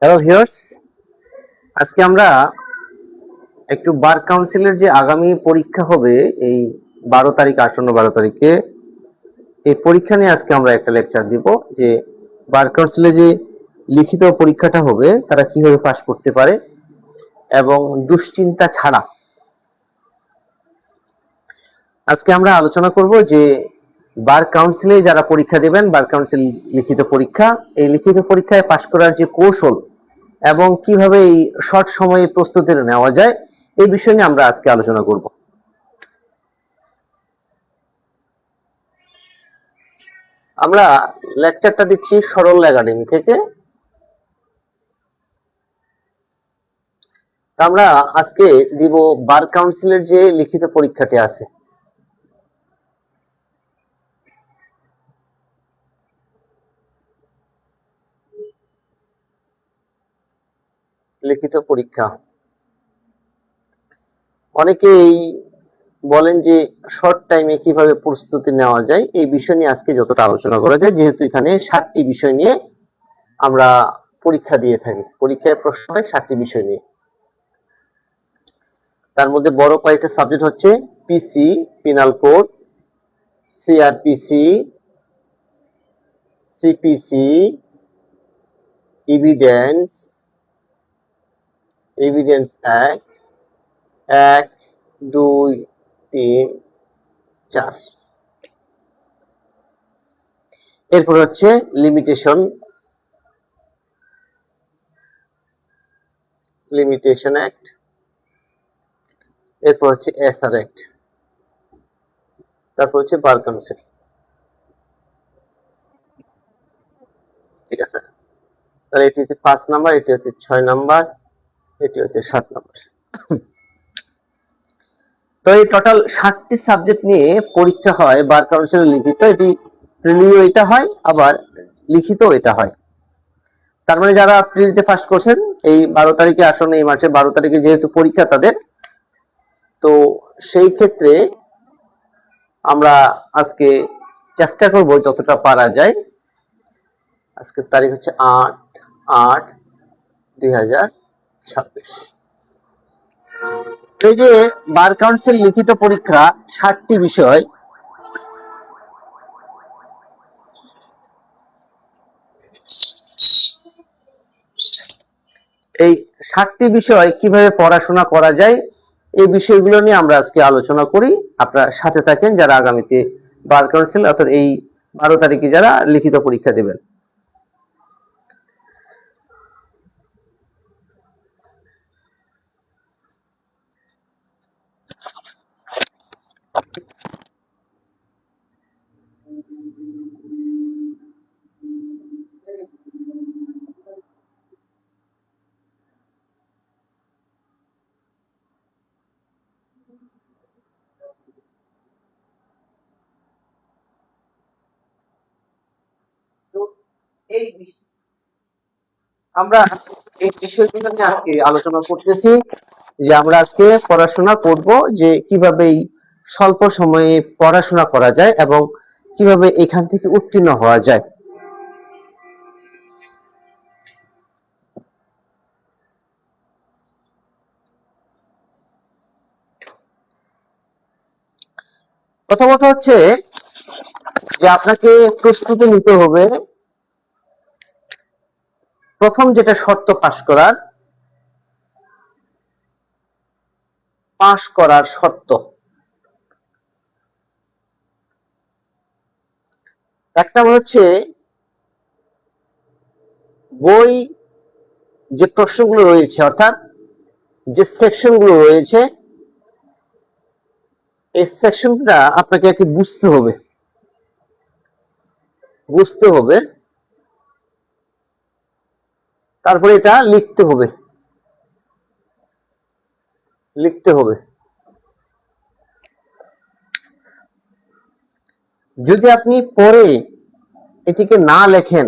Hello viewers, আজকে আমরা একটু বার কাউন্সিলের যে আগামী পরীক্ষা হবে এই 12 তারিখ, আসন্ন 12 তারিখে এই পরীক্ষা নিয়ে আজকে আমরা একটা লেকচার দিব যে বার কাউন্সিলে যে লিখিত পরীক্ষাটা হবে তারা কিভাবে পাস করতে পারে এবং দুশ্চিন্তা ছাড়া আজকে আমরা আলোচনা করব যে বার কাউন্সিলে যারা পরীক্ষা দেবেন, বার কাউন্সিল লিখিত পরীক্ষা, এই লিখিত পরীক্ষায় পাস করার যে কৌশল এবং কিভাবে এই শর্ট সময়ে প্রস্তুতি নেওয়া যায় এই বিষয় নিয়ে আমরা আজকে আলোচনা করব। আমরা লেকচারটা দিচ্ছি সরল একাডেমি থেকে। আমরা আজকে দিব বার কাউন্সিলের যে লিখিত পরীক্ষাটি আছে, লিখিত পরীক্ষা। অনেকেই বলেন যে শর্ট টাইমে কিভাবে প্রস্তুতি নেওয়া যায় এই বিষয় নিয়ে আজকে যতটা আলোচনা করা যায়, যেহেতু এখানে 7টি বিষয় নিয়ে আমরা পরীক্ষা দিয়ে থাকি। পরীক্ষায় প্রশ্ন হয় 7টি বিষয় নিয়ে। তার মধ্যে বড় কয়েকটা সাবজেক্ট হচ্ছে PC, penal code, CrPC, CPC, evidence, evidence act 1, 2, 3, 4। এরপর হচ্ছে লিমিটেশন, লিমিটেশন অ্যাক্ট। এরপর হচ্ছে এসআর অ্যাক্ট। তারপর হচ্ছে বার কাউন্সিল। ঠিক আছে, তাহলে এটি হচ্ছে 5 নাম্বার, এটি হচ্ছে 6 নাম্বার, এটি হচ্ছে 7 নাম্বার। তো এই টোটাল 7টি সাবজেক্ট নিয়ে পরীক্ষা হয় বার কাউন্সিলের লিখিত। এটি প্রিলিও এটা হয়, আবার লিখিত এটা হয়। তার মানে যারা প্রিলিতে ফার্স্ট করছেন এই 12 তারিখে, আসন্ন এই মাসের 12 তারিখে যেহেতু পরীক্ষা তাদের, তো সেই ক্ষেত্রে আমরা আজকে চেষ্টা করব যতটা পারা যায়। আজকের তারিখ হচ্ছে 8/8/2026। এই যে বার কাউন্সিল লিখিত পরীক্ষা 7টি বিষয়, এই 7টি বিষয় কিভাবে পড়াশোনা করা যায় এই বিষয়গুলো নিয়ে আমরা আজকে আলোচনা করি। আপনারা সাথে থাকেন যারা আগামীতে বার কাউন্সিল অর্থাৎ এই 12 তারিখে যারা লিখিত পরীক্ষা দেবেন। এই আমরা এই বিষয়গুলো নিয়ে আজকে আলোচনা করতেছি যে আমরা আজকে পড়াশোনা করব যে কিভাবে এই স্বল্প সময়ে পড়াশোনা করা যায় এবং কিভাবে এখান থেকে উত্তীর্ণ হওয়া যায়। প্রথমত হচ্ছে যে আপনাকে প্রস্তুতি নিতে হবে। প্রথম যেটা শর্ত পাশ করার শর্ত, একটা হচ্ছে বই যে প্রশ্নগুলো রয়েছে অর্থাৎ যে সেকশনগুলো রয়েছে এই সেকশনটা আপনাকে আর কি বুঝতে হবে, তারপরে এটা লিখতে হবে। যদি আপনি পড়ে এটিকে না লেখেন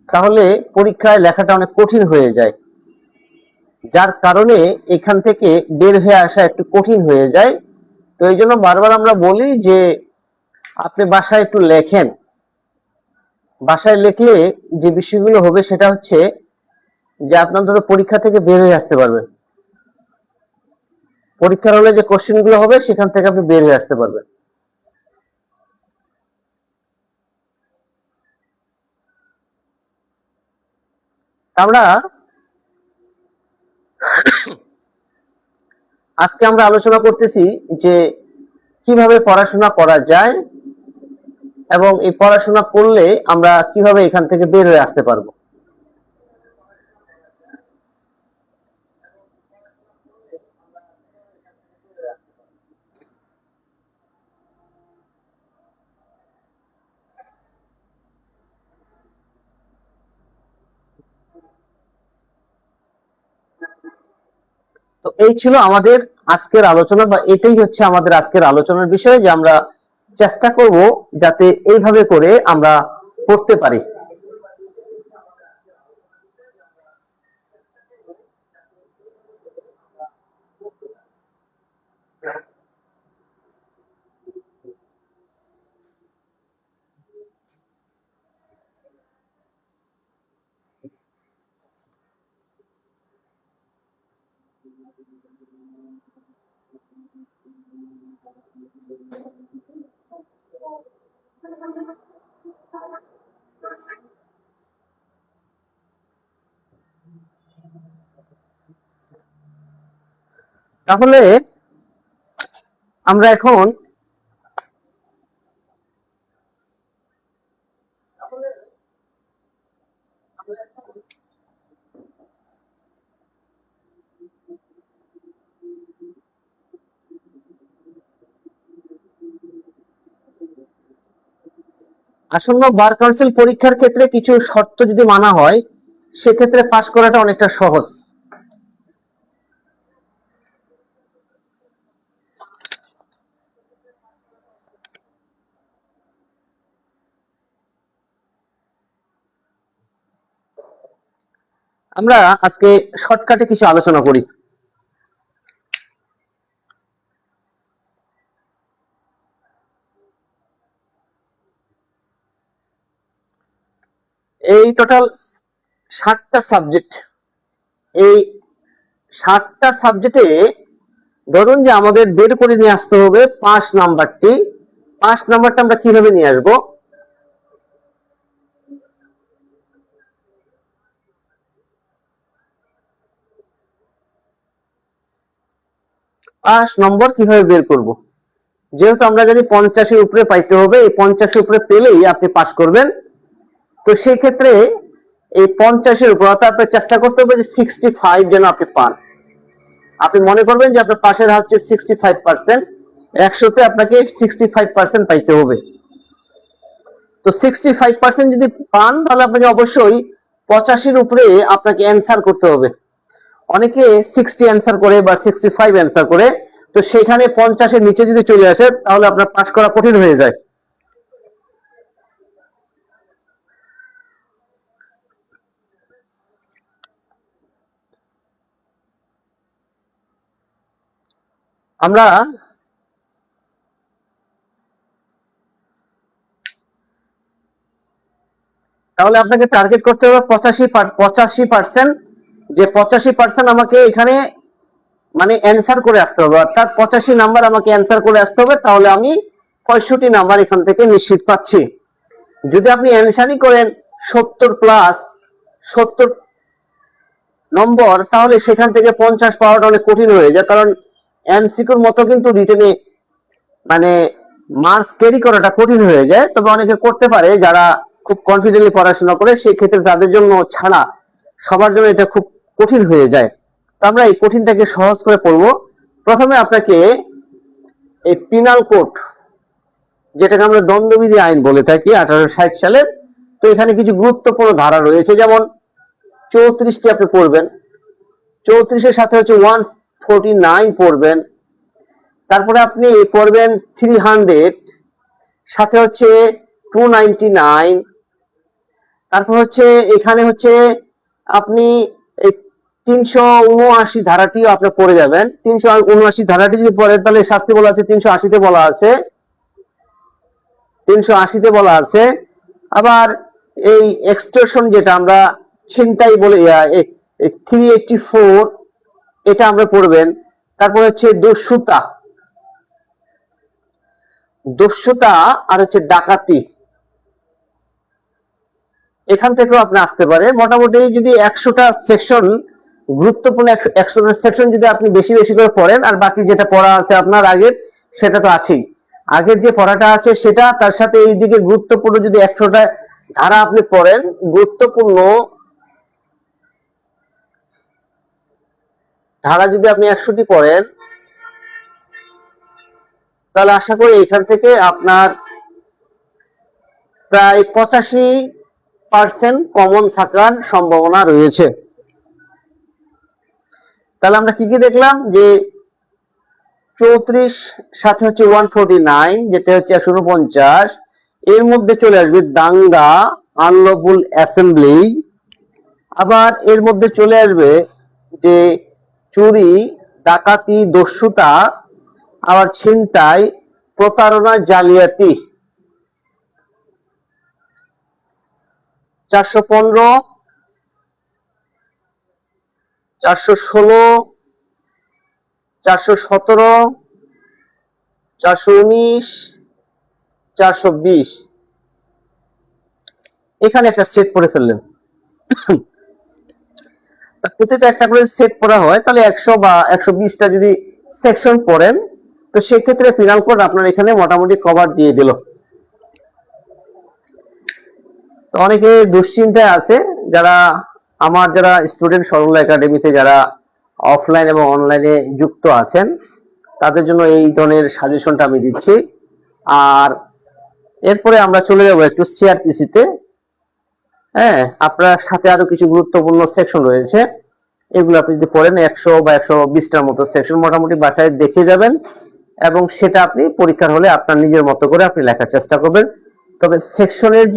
তাহলে পরীক্ষায় লেখাটা অনেক কঠিন হয়ে যায়, যার কারণে এখান থেকে বের হয়ে আসা একটু কঠিন হয়ে যায়। তো এই জন্য বারবার আমরা বলি যে আপনি বাসায় একটু লেখেন, বাসায় লিখলে যে বিষয়গুলো হবে সেটা হচ্ছে যে আপনি অন্তত পরীক্ষা থেকে বের হয়ে আসতে পারবেন। পরীক্ষার হলে যে কোশ্চেন গুলো হবে সেখান থেকে আপনি বের হয়ে আসতে পারবেন। আমরা আজকে আমরা আলোচনা করতেছি যে কিভাবে পড়াশোনা করা যায় এবং এই পড়াশোনা করলে আমরা কিভাবে এখান থেকে বের হয়ে আসতে পারবো। তো এই ছিল আমাদের আজকের আলোচনা, বা এটাই হচ্ছে আমাদের আজকের আলোচনার বিষয়, যে আমরা চেষ্টা করব যাতে এইভাবে করে আমরা পড়তে পারি। তাহলে আমরা এখন আসন্ন বার কাউন্সিল পরীক্ষার ক্ষেত্রে কিছু শর্ত যদি মানা হয় সেক্ষেত্রে পাশ করাটা অনেকটা সহজ। আমরা আজকে শর্টকাটে কিছু আলোচনা করি। এই টোটাল 60টা সাবজেক্ট, এই 60টা সাবজেক্টে ধরুন যে আমাদের বের করে নিয়ে আসতে হবে 5 নাম্বারটি। 5 নাম্বারটা আমরা কিভাবে নিয়ে আসবো? পাঁচ নম্বর কিভাবে বের করব? যেহেতু আমরা জানি 50-এর উপরে পাইতে হবে, এই 50-এর উপরে পেলেই আপনি পাস করবেন। তো সেই ক্ষেত্রে এই 50-এর উপর অর্থাৎ আপনি চেষ্টা করতে হবে যে 65 যেন আপনি পান। আপনি মনে করবেন যে আপনার পাশের হার হচ্ছে 65%, 100-তে আপনাকে 65% পাইতে হবে। তো 65% যদি পান তাহলে আপনাকে অবশ্যই 85-এর উপরে আপনাকে অ্যান্সার করতে হবে। অনেকে 60 অ্যান্সার করে বা 65 অ্যান্সার করে, তো সেখানে 50-এর নিচে যদি চলে আসে তাহলে আপনার পাস করা কঠিন হয়ে যায়। আমরা তাহলে আপনাকে টার্গেট করতে হবে 85%, যে 85% আমাকে এখানে মানে অ্যান্সার করে আসতে হবে, অর্থাৎ 85 নাম্বার আমাকে অ্যান্সার করে আসতে হবে, তাহলে আমি 65 নাম্বার এখান থেকে নিশ্চিত পাচ্ছি। যদি আপনি অ্যান্সারই করেন 70 নম্বর, তাহলে সেখান থেকে 50 পাওয়াটা অনেক কঠিন হয়ে যায়, কারণ এমসিকিউর মতো কিন্তু রিটেনে মানে মার্কস ক্যারি করাটা কঠিন হয়ে যায়। তবে অনেকে করতে পারে যারা খুব কনফিডেন্টলি পড়াশোনা করে, সেই ক্ষেত্রে তাদের জন্য ছাড়া সবার জন্য এটা খুব কঠিন হয়ে যায়। তো আমরা এই কঠিনটাকে সহজ করে পড়বো। প্রথমে আপনাকে এই পিনাল কোড, যেটাকে আমরা দণ্ডবিধি আইন বলে থাকি 1860 সালের, তো এখানে কিছু গুরুত্বপূর্ণ ধারা রয়েছে, যেমন 34টি আপনি পড়বেন, 34-এর সাথে হচ্ছে 149 পড়বেন, তারপরে আপনি পড়বেন 300, সাথে হচ্ছে 299, তারপর হচ্ছে এখানে হচ্ছে আপনি এই 379 ধারাটিও আপনি পড়ে যাবেন। 379 ধারাটি যদি পড়েন তাহলে শাস্তি বলা আছে 380-তে বলা আছে, 380-তে বলা আছে। আবার এই এক্সটর্শন যেটা আমরা ছিনতাই বলে 384 এটা আমরা পড়বেন। তারপর হচ্ছে দস্যুতা, আর হচ্ছে ডাকাতি, এখান থেকেও আপনি আসতে পারে। মোটামুটি যদি 100টা সেকশন, গুরুত্বপূর্ণ 100টা সেকশন যদি আপনি বেশি বেশি করে পড়েন, আর বাকি যেটা পড়া আছে আপনার আগের, সেটা তো আছেই, আগের যে পড়াটা আছে সেটা, তার সাথে এই দিকে গুরুত্বপূর্ণ যদি 100টা ধারা আপনি পড়েন, গুরুত্বপূর্ণ ধারা যদি আপনি 100টি পড়েন, তাহলে আশা করি এখান থেকে আপনার প্রায় 85% কমন থাকার সম্ভাবনা রয়েছে। তাহলে আমরা কি কি দেখলাম, যে 34 সাথে হচ্ছে 149, যেটা হচ্ছে 149, এর মধ্যে চলে আসবে দাঙ্গা, আনলফুল অ্যাসেম্বলি, আবার এর মধ্যে চলে আসবে যে চুরি, ডাকাতি, দস্যুতা, আবার ছিনতাই, প্রতারণা, জালিয়াতি। 415, 416, 417, 419, 420, এখানে একটা সেট করে ফেললেন। প্রতিটা একটা করে সেট পড়া হয়, তাহলে 100 বা 120টা যদি সেকশন পড়েন, তো সেক্ষেত্রে ফিনাল কোড আপনার এখানে মোটামুটি কভার দিয়ে দিল। তো অনেকে দুশ্চিন্তায় আছে, যারা স্টুডেন্ট সরলা একাডেমিতে যারা অফলাইন এবং অনলাইনে যুক্ত আছেন, তাদের জন্য এই ধরনের সাজেশনটা আমি দিচ্ছি। আর এরপরে আমরা চলে যাব একটু সিআরপিসি তে। হ্যাঁ, আপনার সাথে আরো কিছু গুরুত্বপূর্ণ সেকশন রয়েছে, এগুলো আপনি যদি পড়েন 100 বা 120টার মতো সেকশন মোটামুটি বাসায় দেখে যাবেন, এবং সেটা আপনি পরীক্ষার হলে আপনার নিজের মতো করে আপনি লেখার চেষ্টা করবেন। তবে সেকশনের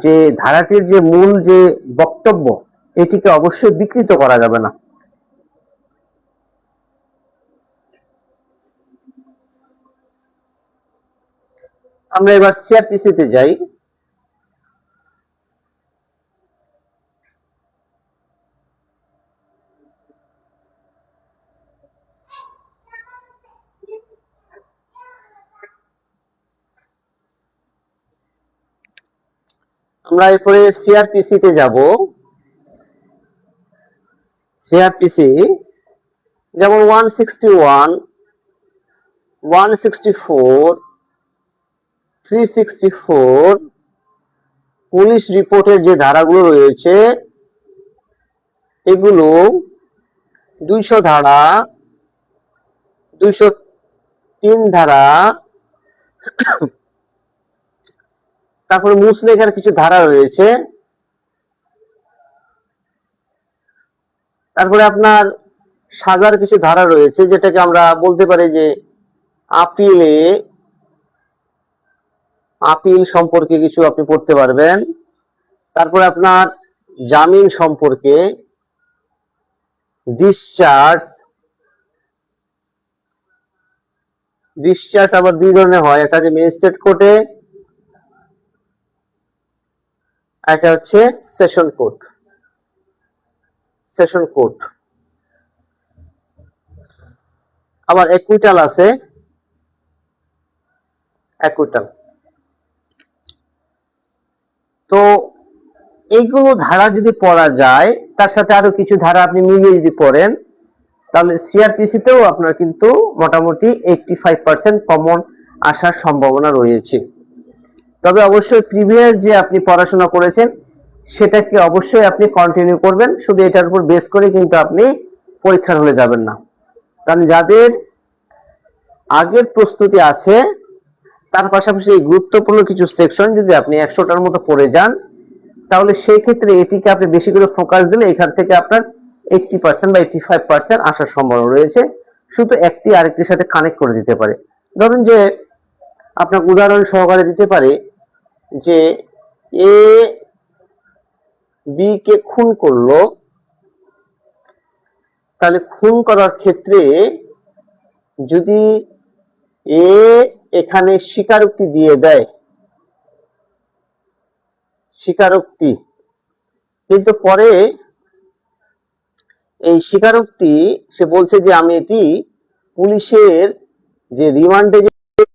যে ধারাটির যে মূল যে বক্তব্য, এটিকে অবশ্যই বিকৃত করা যাবে না। আমরা এবার সিআরপিসি তে যাই। আমরা এরপরে সিআরপিসি তে যাব। সিআরপিসি যেমন 161, 164, 364, পুলিশ রিপোর্টের যে ধারাগুলো রয়েছে, এগুলো 200 ধারা, 203 ধারা, তারপরে মুসলেখার কিছু ধারা রয়েছে, তারপরে আপনার সাজার কিছু ধারা রয়েছে, যেটাকে আমরা বলতে পারি যে আপিল সম্পর্কে কিছু আপনি পড়তে পারবেন। তারপরে আপনার জামিন সম্পর্কে, ডিসচার্জ আবার দুই ধরনের হয়, একটা হচ্ছে ম্যাজিস্ট্রেট কোর্টে, একটা হচ্ছে সেশন কোর্ট। আবার একুইটাল আছে, তো এইগুলো ধারা যদি পড়া যায়, তার সাথে আরো কিছু ধারা আপনি মিলিয়ে যদি পড়েন, তাহলে সিআরপিসি তেও আপনার কিন্তু মোটামুটি 85% কমন আসার সম্ভাবনা রয়েছে। তবে অবশ্যই প্রিভিয়াস যে আপনি পড়াশোনা করেছেন, সেটাকে অবশ্যই আপনি কন্টিনিউ করবেন। শুধু এটার উপর বেস করে কিন্তু আপনি পরীক্ষার হলে যাবেন না, কারণ যাদের আগের প্রস্তুতি আছে, তার পাশাপাশি এই গুরুত্বপূর্ণ কিছু সেকশন যদি আপনি 100টার মতো পড়ে যান, তাহলে সেই ক্ষেত্রে এটিকে আপনি বেশি করে ফোকাস দিলে এখান থেকে আপনার 80% বা 85% আসার সম্ভাবনা রয়েছে। শুধু একটি আরেকটির সাথে কানেক্ট করে দিতে পারে। ধরুন যে আপনার উদাহরণ সহকারে দিতে পারে যে এ বি কে খুন করলো, তাহলে খুন করার ক্ষেত্রে যদি এ এখানে স্বীকারোক্তি দিয়ে দেয়, স্বীকারোক্তি, কিন্তু পরে এই স্বীকারোক্তি সে বলছে যে আমি এটি পুলিশের যে রিমান্ডে